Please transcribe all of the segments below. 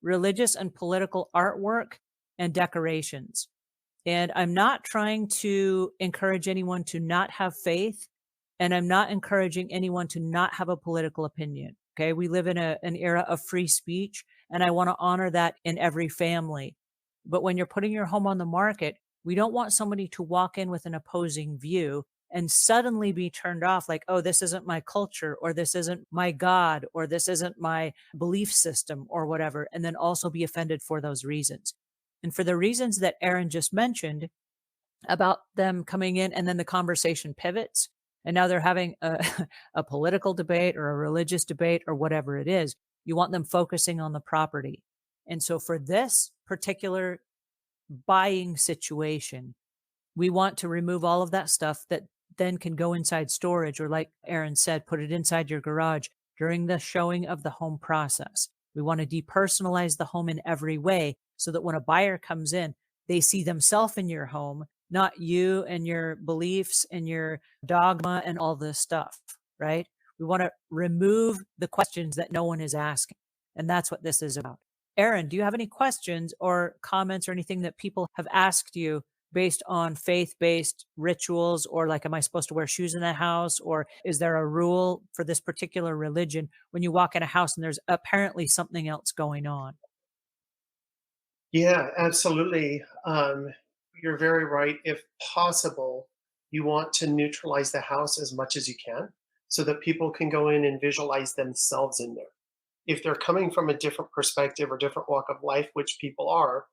religious and political artwork and decorations. And I'm not trying to encourage anyone to not have faith, and I'm not encouraging anyone to not have a political opinion. Okay. We live in an era of free speech, and I want to honor that in every family. But when you're putting your home on the market, we don't want somebody to walk in with an opposing view and suddenly be turned off like, oh, this isn't my culture, or this isn't my God, or this isn't my belief system, or whatever, and then also be offended for those reasons. And for the reasons that Aaron just mentioned about them coming in and then the conversation pivots, and now they're having a, a political debate or a religious debate or whatever it is, you want them focusing on the property. And so for this particular buying situation, we want to remove all of that stuff that then can go inside storage, or like Aaron said, put it inside your garage during the showing of the home process. We want to depersonalize the home in every way so that when a buyer comes in, they see themselves in your home, not you and your beliefs and your dogma and all this stuff, right? We want to remove the questions that no one is asking. And that's what this is about. Aaron, do you have any questions or comments or anything that people have asked you based on faith-based rituals, or like, am I supposed to wear shoes in the house? Or is there a rule for this particular religion when you walk in a house and there's apparently something else going on? Yeah, absolutely. You're very right. If possible, you want to neutralize the house as much as you can so that people can go in and visualize themselves in there. If they're coming from a different perspective or different walk of life, which people are,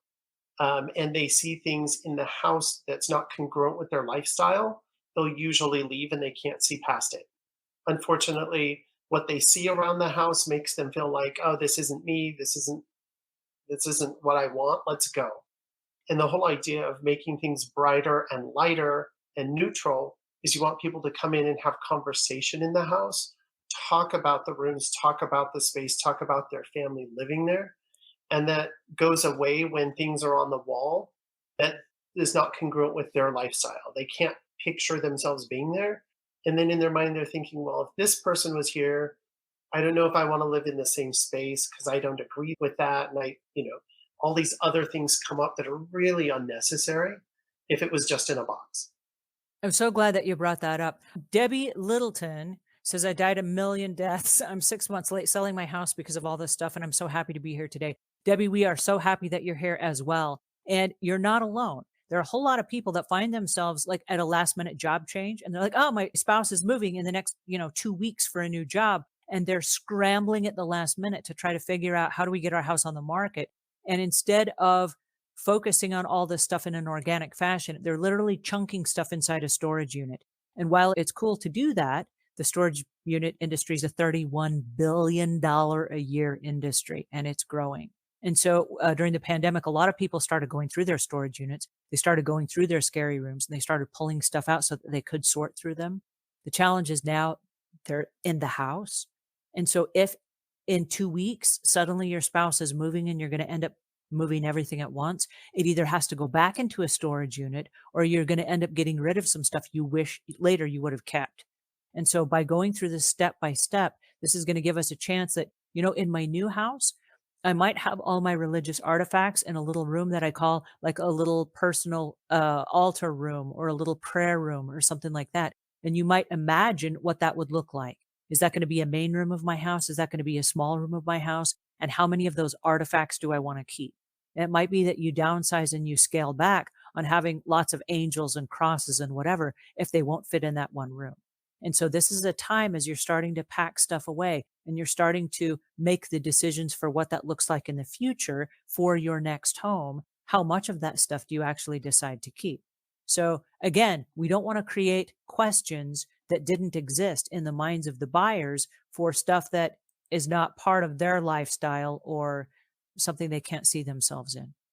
and they see things in the house that's not congruent with their lifestyle, they'll usually leave and they can't see past it. Unfortunately, what they see around the house makes them feel like, oh, this isn't me. This isn't what I want. Let's go. And the whole idea of making things brighter and lighter and neutral is you want people to come in and have conversation in the house, talk about the rooms, talk about the space, talk about their family living there. And that goes away when things are on the wall that is not congruent with their lifestyle. They can't picture themselves being there. And then in their mind, they're thinking, well, if this person was here, I don't know if I want to live in the same space because I don't agree with that. And all these other things come up that are really unnecessary if it was just in a box. I'm so glad that you brought that up. Debbie Littleton says, I died a million deaths. I'm 6 months late selling my house because of all this stuff, and I'm so happy to be here today. Debbie, we are so happy that you're here as well. And you're not alone. There are a whole lot of people that find themselves like at a last minute job change, and they're like, oh, my spouse is moving in the next, 2 weeks for a new job. And they're scrambling at the last minute to try to figure out, how do we get our house on the market? And instead of focusing on all this stuff in an organic fashion, they're literally chunking stuff inside a storage unit. And while it's cool to do that, the storage unit industry is a $31 billion a year industry, and it's growing. And so during the pandemic, a lot of people started going through their storage units. They started going through their scary rooms, and they started pulling stuff out so that they could sort through them. The challenge is now they're in the house. And so if in 2 weeks, suddenly your spouse is moving and you're going to end up moving everything at once, it either has to go back into a storage unit, or you're going to end up getting rid of some stuff you wish later you would have kept. And so by going through this step by step, this is going to give us a chance that, in my new house, I might have all my religious artifacts in a little room that I call like a little personal altar room, or a little prayer room, or something like that. And you might imagine what that would look like. Is that going to be a main room of my house? Is that going to be a small room of my house? And how many of those artifacts do I want to keep? And it might be that you downsize and you scale back on having lots of angels and crosses and whatever if they won't fit in that one room. And so this is a time as you're starting to pack stuff away and you're starting to make the decisions for what that looks like in the future for your next home. How much of that stuff do you actually decide to keep? So again, we don't want to create questions that didn't exist in the minds of the buyers for stuff that is not part of their lifestyle or something they can't see themselves in.